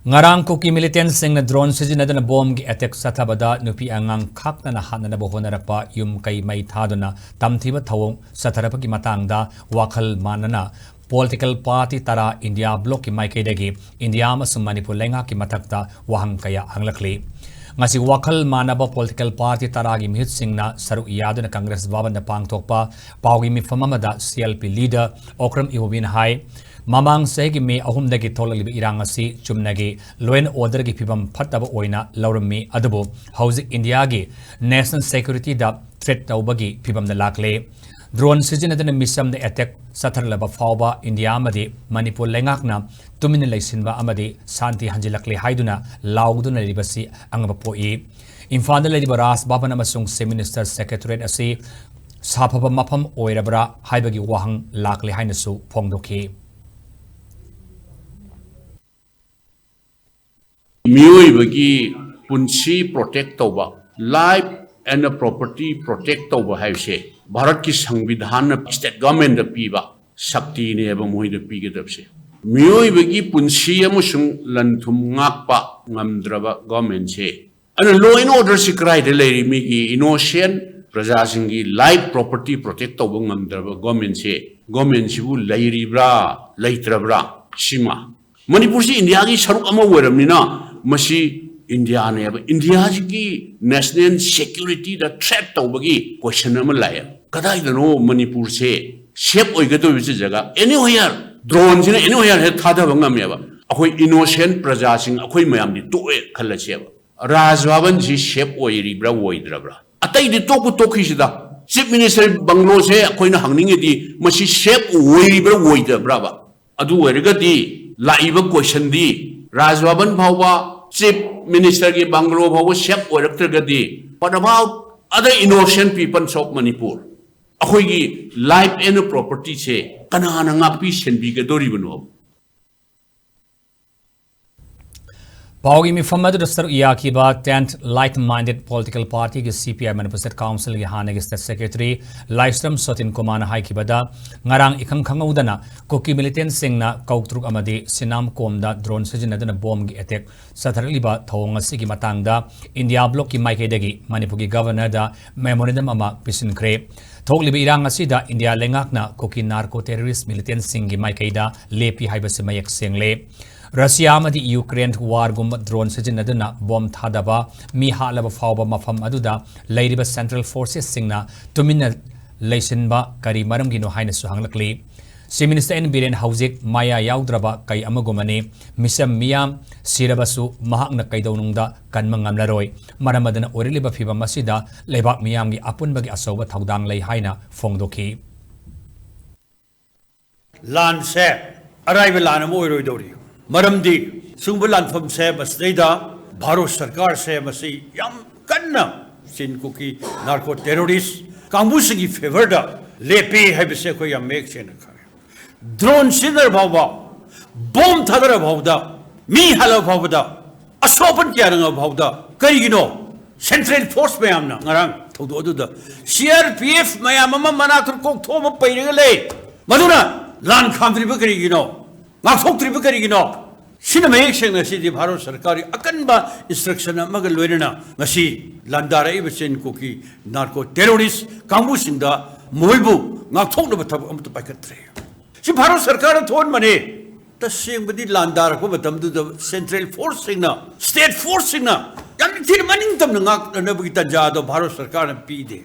Ngarang Kuki militant sing na drone sizinadana bomb gi attack sathabada nupi angang khakna hanana bohonarakpa yum kai mai thaduna tamthiba thawong satharapagi matangda wakhal manana political party tara India Bloc ki maikeidagi India amasung Manipur lenga ki mathakta wahang kaya hanglakli ngasi wakhal manaba political party tara gi mihit singna saru yaduna Congress babanda pangthokpa pawgi mi famamada CLP leader Okram Iwobin hai Mamang segi me ahumdagi tholalibi irangasi chumnagi law and order gi phibam phattaba oina laurami adabu hauzik India gi national security da threat tawbagi phibam da lakle drone sizinadana misam the attack satharlaba fawba India amadi Manipur lengakna tumin leisinba amadi santi hanjilakle haiduna lauduna libasi angaba poi Imphal da lediba ras baban amasung Minister Secretariat asi saphaba mafam oirabra haibagi wahang lakle hainasu phongdoki Mioi bagi punsi protect tauba life and property protect tauba haise Bharat ki संविधान state government da piba sakti ne ba moi da pi gedapse mioi bagi punsi amusung lanthum ngakpa ngamdraba government se ana law and order sikrai de leri mi gi innocent praja singi life property protect tauba ngamdraba government sibu leiri bra leitrabra sima Manipur si India gi saruk ama weramnina Masi India ne India ki national security da threat tawbagi question ama laya kadai dano Manipur se shape oigato bisi jaga anywhere drone sina anywhere he thada banga meba akoi innocent praja sing akoi mayam di to e khalla cheba rajwaban ji shape oiri bra oidra bra atai di toku tokhi sida Chief Minister banglo se akoi na hangninge di masi shape oiri bra oidra bra ba adu oiriga di laiba question di rajwaban bhawa Chief Minister ki banglo bhawa shape oiraktra gadi what about other innocent people of Manipur akoi gi life and property se kanana ngapi senbi gadori bano Pawgi mi famadu dasar iyakiba 10th like-minded political party ki CPI Manipur State Council ki hanegi State Secretary Livestream Sotin Kumana haikibada ngarang ikhang khangaudana Kuki militant singna kautruk amadi sinam komda drone sizinadana bomb gi attack satharliba thawong asigi matangda India Bloc ki maikeidagi Manipur ki governor da memorandum ama pisinkre thoklibi irang asida India lengakna Kuki narco terrorist militant singi maikeida lepi haibase mayak sengle Russia amadi Ukraine war gumba drone sizinaduna bomb thadaba Mee Hatlabasu mafam aduda leiriba Central Forces singna tumina leisinba kari maram gino haina suhanglakli Chief Minister N Biren hauzik maya yaodraba kai amagumbani misam miyam sirabasu mahak na kaidawnungda Kanba Ngamlaroi maramadana oriliba phibam asida lebak miyam gi apunbagi asoba thaudang lei haina phongdoki Lan se arrival lan mo oiroi Maramdi sungbulan from se masida Bharat Sarkar se masi yam kanna sin kuki narco terrorist kambu singi favor da lepi habise ko yam make chen drone sinner bhawba bomb thadara bhawda Mee Hatlabasu bhawda asopan kyaranga bhawda karigino central force mayamna ngarang thodo aduda CRPF mayamama manatur kok thoma pairaga le maduna lan khamdriba karigino Nakthoktriba karigino sina mayek sengna sidi Bharat Sarkari akanba instruction amaga loirana ngasi landara ibesen kuki narco terrorist kambu singda moibu ngakthokna bathab amtu paikatre si Bharat Sarkar thon mane ta sengbadi landara ko batamdu central force singna state force singna yam thir maning tamna ngak na bagi tanja do Bharat Sarkar pi de